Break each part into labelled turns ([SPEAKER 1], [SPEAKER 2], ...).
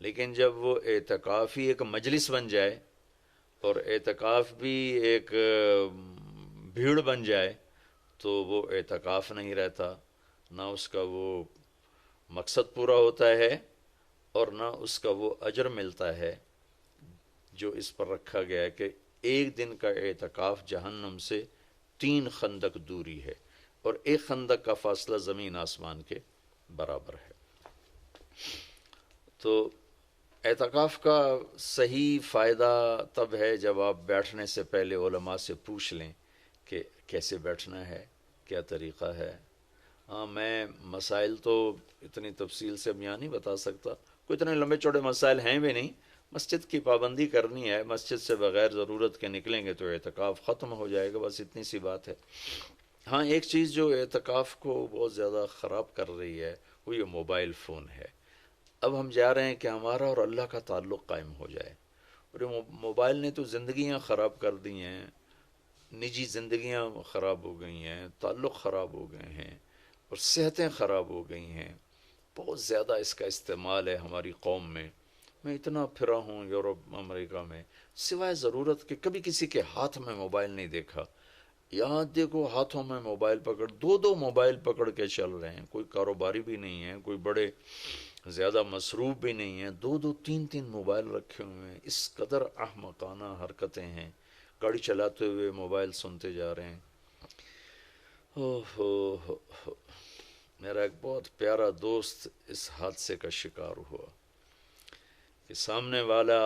[SPEAKER 1] لیکن جب وہ اعتکاف ہی ایک مجلس بن جائے اور اعتکاف بھی ایک بھیڑ بن جائے تو وہ اعتکاف نہیں رہتا، نہ اس کا وہ مقصد پورا ہوتا ہے اور نہ اس کا وہ اجر ملتا ہے جو اس پر رکھا گیا ہے کہ ایک دن کا اعتکاف جہنم سے 3 خندق دوری ہے، اور ایک خندق کا فاصلہ زمین آسمان کے برابر ہے۔ تو اعتکاف کا صحیح فائدہ تب ہے جب آپ بیٹھنے سے پہلے علماء سے پوچھ لیں کہ کیسے بیٹھنا ہے، کیا طریقہ ہے۔ ہاں، میں مسائل تو اتنی تفصیل سے یہاں نہیں بتا سکتا، کوئی اتنے لمبے چوڑے مسائل ہیں بھی نہیں۔ مسجد کی پابندی کرنی ہے، مسجد سے بغیر ضرورت کے نکلیں گے تو اعتکاف ختم ہو جائے گا، بس اتنی سی بات ہے۔ ہاں، ایک چیز جو اعتکاف کو بہت زیادہ خراب کر رہی ہے وہ یہ موبائل فون ہے۔ اب ہم چاہ رہے ہیں کہ ہمارا اور اللہ کا تعلق قائم ہو جائے، اور یہ موبائل نے تو زندگیاں خراب کر دی ہیں، نجی زندگیاں خراب ہو گئی ہیں، تعلق خراب ہو گئے ہیں، اور صحتیں خراب ہو گئی ہیں۔ بہت زیادہ اس کا استعمال ہے ہماری قوم میں۔ میں اتنا پھرا ہوں یورپ امریکہ میں، سوائے ضرورت کہ کبھی کسی کے ہاتھ میں موبائل نہیں دیکھا۔ یہاں دیکھو ہاتھوں میں موبائل پکڑ، 2 موبائل پکڑ کے چل رہے ہیں، کوئی کاروباری بھی نہیں ہے، کوئی بڑے زیادہ مصروف بھی نہیں ہیں، 2 3 موبائل رکھے ہوئے ہیں۔ اس قدر احمقانہ حرکتیں ہیں، گاڑی چلاتے ہوئے موبائل سنتے جا رہے ہیں۔ ہو میرا ایک بہت پیارا دوست اس حادثے کا شکار ہوا کہ سامنے والا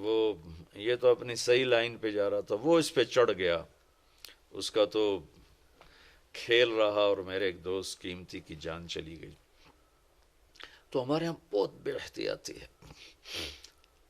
[SPEAKER 1] وہ یہ تو اپنی صحیح لائن پہ جا رہا تھا، وہ اس پہ چڑھ گیا، اس کا تو کھیل رہا، اور میرے ایک دوست قیمتی کی جان چلی گئی۔ تو ہمارے یہاں بہت بے احتیاطی ہے۔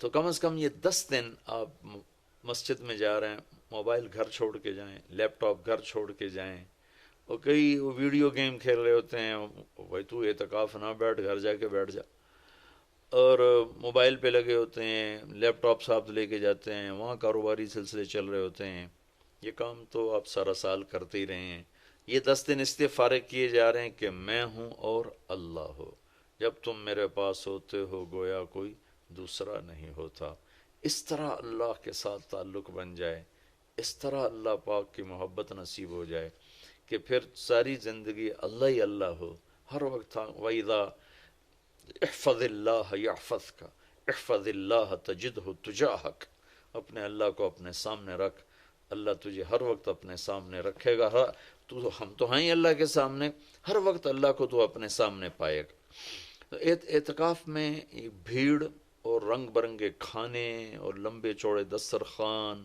[SPEAKER 1] تو کم از کم یہ 10 دن آپ مسجد میں جا رہے ہیں، موبائل گھر چھوڑ کے جائیں، لیپ ٹاپ گھر چھوڑ کے جائیں، اور کئی وہ ویڈیو گیم کھیل رہے ہوتے ہیں، بھائی تو اعتکاف نہ بیٹھ، گھر جا کے بیٹھ جا، اور موبائل پہ لگے ہوتے ہیں، لیپ ٹاپ ساتھ لے کے جاتے ہیں، وہاں کاروباری سلسلے چل رہے ہوتے ہیں۔ یہ کام تو آپ سارا سال کرتے ہی رہے ہیں۔ یہ 10 دن اس لیے فارغ کیے جا رہے ہیں کہ میں ہوں اور اللہ ہو، جب تم میرے پاس ہوتے ہو گویا کوئی دوسرا نہیں ہوتا۔ اس طرح اللہ کے ساتھ تعلق بن جائے، اس طرح اللہ پاک کی محبت نصیب ہو جائے کہ پھر ساری زندگی اللہ ہی اللہ ہو، ہر وقت۔ وَإِذَا احفظ اللہ یحفظک، احفظ اللہ تجدہ تجاہک، اپنے اللہ کو اپنے سامنے رکھ، اللہ تجھے ہر وقت اپنے سامنے رکھے گا۔ ہم تو ہیں ہی اللہ کے سامنے، ہر وقت اللہ کو تو اپنے سامنے پائے گا۔ تو اعتکاف میں بھیڑ اور رنگ برنگے کھانے اور لمبے چوڑے دسترخوان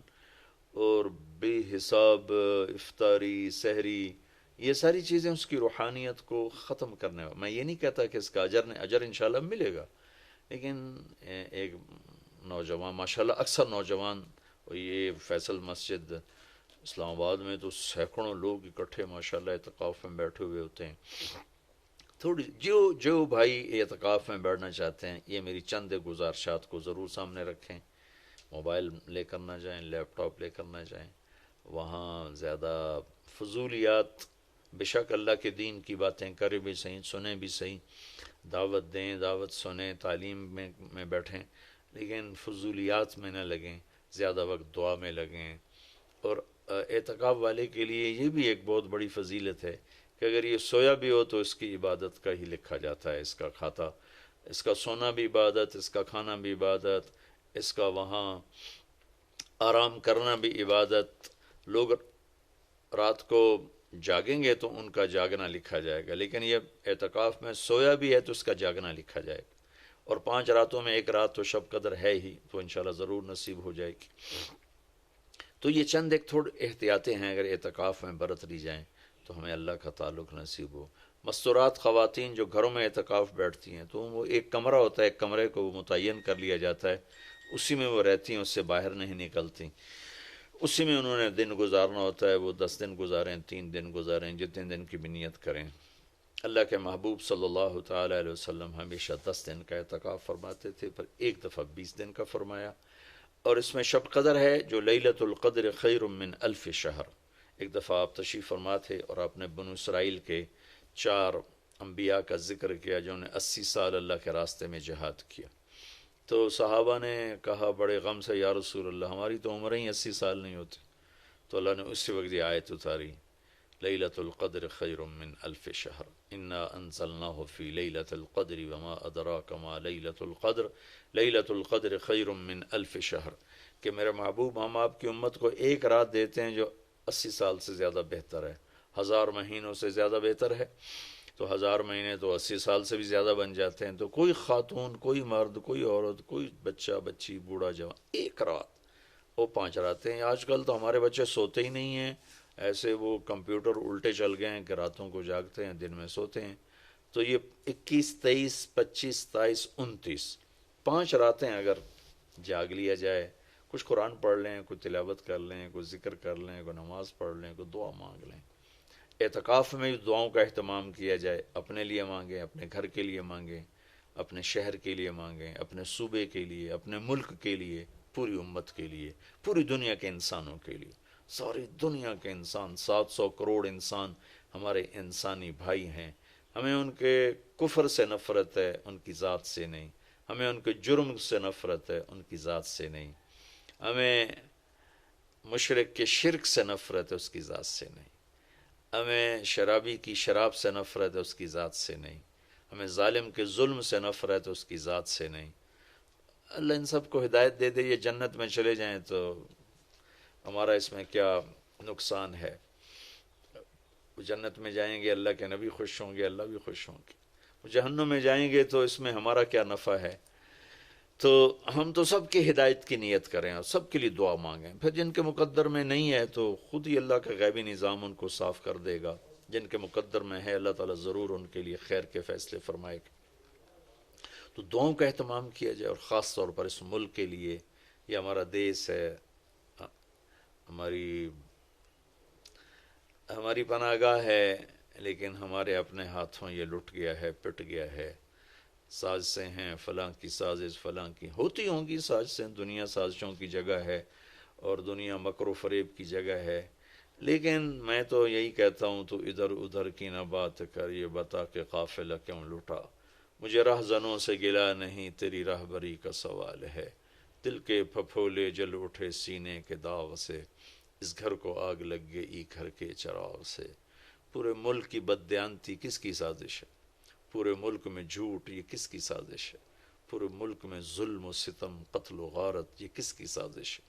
[SPEAKER 1] اور بے حساب افطاری سحری، یہ ساری چیزیں اس کی روحانیت کو ختم کرنے میں یہ نہیں کہتا کہ اس کا اجر انشاءاللہ ملے گا، لیکن ایک نوجوان ماشاءاللہ اکثر نوجوان، یہ فیصل مسجد اسلام آباد میں تو سینکڑوں لوگ اکٹھے ماشاءاللہ اعتکاف میں بیٹھے ہوئے ہوتے ہیں۔ تھوڑی جو بھائی اعتکاف میں بیٹھنا چاہتے ہیں، یہ میری چند گزارشات کو ضرور سامنے رکھیں۔ موبائل لے کر نہ جائیں، لیپ ٹاپ لے کر نہ جائیں، وہاں زیادہ فضولیات، بے شک اللہ کے دین کی باتیں کریں بھی صحیح، سنیں بھی صحیح، دعوت دیں، دعوت سنیں، تعلیم میں بیٹھیں، لیکن فضولیات میں نہ لگیں، زیادہ وقت دعا میں لگیں۔ اور اعتکاف والے کے لیے یہ بھی ایک بہت بڑی فضیلت ہے کہ اگر یہ سویا بھی ہو تو اس کی عبادت کا ہی لکھا جاتا ہے، اس کا کھاتا، اس کا سونا بھی عبادت، اس کا کھانا بھی عبادت، اس کا وہاں آرام کرنا بھی عبادت۔ لوگ رات کو جاگیں گے تو ان کا جاگنا لکھا جائے گا، لیکن یہ اعتکاف میں سویا بھی ہے تو اس کا جاگنا لکھا جائے گا۔ اور 5 راتوں میں 1 رات تو شب قدر ہے ہی، تو انشاءاللہ ضرور نصیب ہو جائے گی۔ تو یہ چند ایک تھوڑے احتیاطیں ہیں، اگر اعتکاف میں برت لی جائیں تو ہمیں اللہ کا تعلق نصیب ہو۔ مستورات خواتین جو گھروں میں اعتکاف بیٹھتی ہیں تو وہ ایک کمرہ ہوتا ہے، ایک کمرے کو وہ متعین کر لیا جاتا ہے، اسی میں وہ رہتی ہیں، اس سے باہر نہیں نکلتی، اسی میں انہوں نے دن گزارنا ہوتا ہے۔ وہ 10 دن گزاریں، 3 دن گزاریں، جتنے دن کی بھی نیت کریں۔ اللہ کے محبوب صلی اللہ تعالیٰ علیہ وسلم ہمیشہ 10 دن کا اعتکاف فرماتے تھے، پر ایک دفعہ 20 دن کا فرمایا۔ اور اس میں شب قدر ہے جو لیلۃ القدر خیر من 1000 شہر۔ ایک دفعہ آپ تشریف فرما تھے اور آپ نے بنو اسرائیل کے 4 انبیاء کا ذکر کیا جنہوں نے 80 سال اللہ کے راستے میں جہاد کیا. تو صحابہ نے کہا بڑے غم سے، یا رسول اللہ ہماری تو عمریں ہی 80 سال نہیں ہوتی. تو اللہ نے اسی وقت یہ آیت اتاری، لیلۃ القدر خیر من الف شہر انا انزلناہ فی لیلۃ القدر وما ادراک ما لیلۃ القدر لیلۃ القدر خیر من الف شہر، کہ میرے محبوب ہم آپ کی امت کو ایک رات دیتے ہیں جو 80 سال سے زیادہ بہتر ہے، 1000 مہینوں سے زیادہ بہتر ہے. تو 1000 مہینے تو 80 سال سے بھی زیادہ بن جاتے ہیں. تو کوئی خاتون، کوئی مرد، کوئی عورت، کوئی بچہ بچی، بوڑھا جوان، ایک رات وہ 5 راتیں ہیں. آج کل تو ہمارے بچے سوتے ہی نہیں ہیں، ایسے وہ کمپیوٹر الٹے چل گئے ہیں کہ راتوں کو جاگتے ہیں دن میں سوتے ہیں. تو یہ 21 23 25 27 29 5 راتیں اگر جاگ لیا جائے، کچھ قرآن پڑھ لیں، کوئی تلاوت کر لیں، کوئی ذکر کر لیں، کوئی نماز پڑھ لیں، کوئی دعا مانگ لیں. اعتکاف میں دعاؤں کا اہتمام کیا جائے، اپنے لیے مانگیں، اپنے گھر کے لیے مانگیں، اپنے شہر کے لیے مانگیں، اپنے صوبے کے لیے، اپنے ملک کے لیے، پوری امت کے لیے، پوری دنیا کے انسانوں کے لیے. ساری دنیا کے انسان، 700 کروڑ انسان ہمارے انسانی بھائی ہیں. ہمیں ان کے کفر سے نفرت ہے، ان کی ذات سے نہیں. ہمیں ان کے جرم سے نفرت ہے، ان کی ذات سے نہیں. ہمیں مشرک کے شرک سے نفرت ہے، اس کی ذات سے نہیں. ہمیں شرابی کی شراب سے نفرت ہے، اس کی ذات سے نہیں. ہمیں ظالم کے ظلم سے نفرت ہے، اس کی ذات سے نہیں. اللہ ان سب کو ہدایت دے دے، یہ جنت میں چلے جائیں تو ہمارا اس میں کیا نقصان ہے. جنت میں جائیں گے اللہ کے نبی خوش ہوں گے، اللہ بھی خوش ہوں گے. جہنم میں جائیں گے تو اس میں ہمارا کیا نفع ہے. تو ہم تو سب کی ہدایت کی نیت کریں اور سب کے لیے دعا مانگیں. پھر جن کے مقدر میں نہیں ہے تو خود ہی اللہ کا غیبی نظام ان کو صاف کر دے گا. جن کے مقدر میں ہے اللہ تعالیٰ ضرور ان کے لیے خیر کے فیصلے فرمائے گا. تو دعاؤں کا اہتمام کیا جائے، اور خاص طور پر اس ملک کے لیے. یہ ہمارا دیس ہے، ہماری پناہ گاہ ہے، لیکن ہمارے اپنے ہاتھوں یہ لٹ گیا ہے، پٹ گیا ہے. سازشیں ہیں، فلاں کی سازش، فلاں کی ہوتی ہوں گی سازشیں. دنیا سازشوں کی جگہ ہے اور دنیا مکر و فریب کی جگہ ہے. لیکن میں تو یہی کہتا ہوں تو ادھر ادھر کی نہ بات کر، یہ بتا کہ قافلہ کیوں لٹا. مجھے رہزنوں سے گلا نہیں، تیری راہبری کا سوال ہے. دل کے پھپھولے جل اٹھے سینے کے داغ سے، اس گھر کو آگ لگ گئی گھر کے چراغ سے. پورے ملک کی بددیانتی کس کی سازش ہے؟ پورے ملک میں جھوٹ یہ کس کی سازش ہے؟ پورے ملک میں ظلم و ستم، قتل و غارت یہ کس کی سازش ہے؟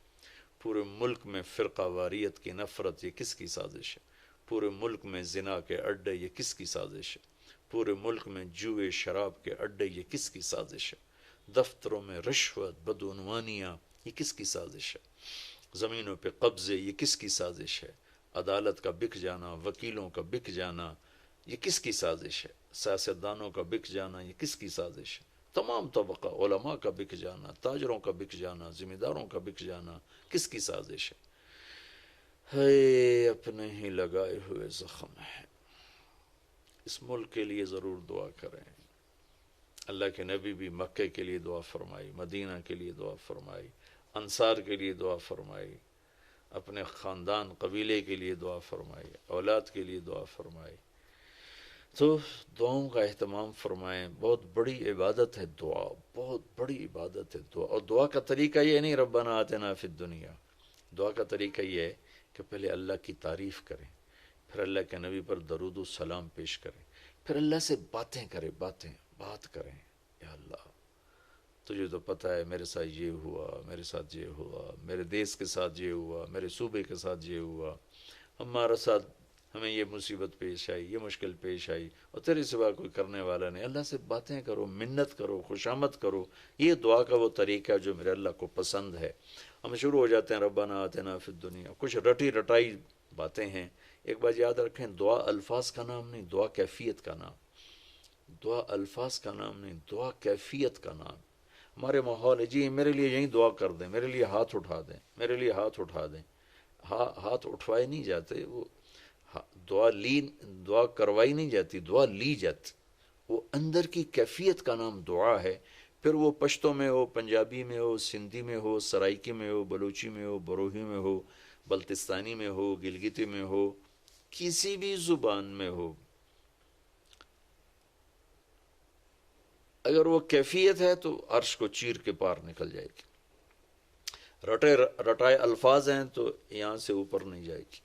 [SPEAKER 1] پورے ملک میں فرقہ واریت کی نفرت یہ کس کی سازش ہے؟ پورے ملک میں زنا کے اڈے یہ کس کی سازش ہے؟ پورے ملک میں جوئے شراب کے اڈے یہ کس کی سازش ہے؟ دفتروں میں رشوت، بدعنوانیاں یہ کس کی سازش ہے؟ زمینوں پہ قبضے یہ کس کی سازش ہے؟ عدالت کا بک جانا، وکیلوں کا بک جانا یہ کس کی سازش ہے؟ سیاستدانوں کا بک جانا یہ کس کی سازش ہے؟ تمام طبقہ علماء کا بک جانا، تاجروں کا بک جانا، ذمہ داروں کا بک جانا کس کی سازش ہے؟ ہے اپنے ہی لگائے ہوئے زخم ہے. اس ملک کے لیے ضرور دعا کریں. اللہ کے نبی بھی مکے کے لیے دعا فرمائی، مدینہ کے لیے دعا فرمائی، انصار کے لیے دعا فرمائی، اپنے خاندان قبیلے کے لیے دعا فرمائی، اولاد کے لیے دعا فرمائی. تو دعاؤں کا اہتمام فرمائیں. بہت بڑی عبادت ہے دعا، بہت بڑی عبادت ہے دعا. اور دعا کا طریقہ یہ نہیں ربنا آتنا فی الدنیا. دعا کا طریقہ یہ ہے کہ پہلے اللہ کی تعریف کریں، پھر اللہ کے نبی پر درود و سلام پیش کریں، پھر اللہ سے باتیں کریں، بات کریں. یا اللہ تجھے تو پتہ ہے میرے ساتھ یہ ہوا، میرے ساتھ یہ ہوا، میرے دیس کے ساتھ یہ ہوا، میرے صوبے کے ساتھ یہ ہوا، ہمارا ساتھ ہمیں یہ مصیبت پیش آئی، یہ مشکل پیش آئی، اور تیرے سوا کوئی کرنے والا نہیں. اللہ سے باتیں کرو، منت کرو، خوشامد کرو. یہ دعا کا وہ طریقہ جو میرے اللہ کو پسند ہے. ہم شروع ہو جاتے ہیں ربنا آتنا فی الدنیا، کچھ رٹی رٹائی باتیں ہیں. ایک بات یاد رکھیں، دعا الفاظ کا نام نہیں، دعا کیفیت کا نام. دعا الفاظ کا نام نہیں، دعا کیفیت کا نام. ہمارے ماحول ہے جی میرے لیے یہیں دعا کر دیں، میرے لیے ہاتھ اٹھا دیں، میرے لیے ہاتھ اٹھا دیں. ہاتھ اٹھوائے نہیں جاتے، وہ دعا کروائی نہیں جاتی، دعا لی جاتی. وہ اندر کی کیفیت کا نام دعا ہے. پھر وہ پشتو میں ہو، پنجابی میں ہو، سندھی میں ہو، سرائکی میں ہو، بلوچی میں ہو، بروہی میں ہو، بلتستانی میں ہو، گلگتی میں ہو، کسی بھی زبان میں ہو. اگر وہ کیفیت ہے تو عرش کو چیر کے پار نکل جائے گی، رٹائے الفاظ ہیں تو یہاں سے اوپر نہیں جائے گی۔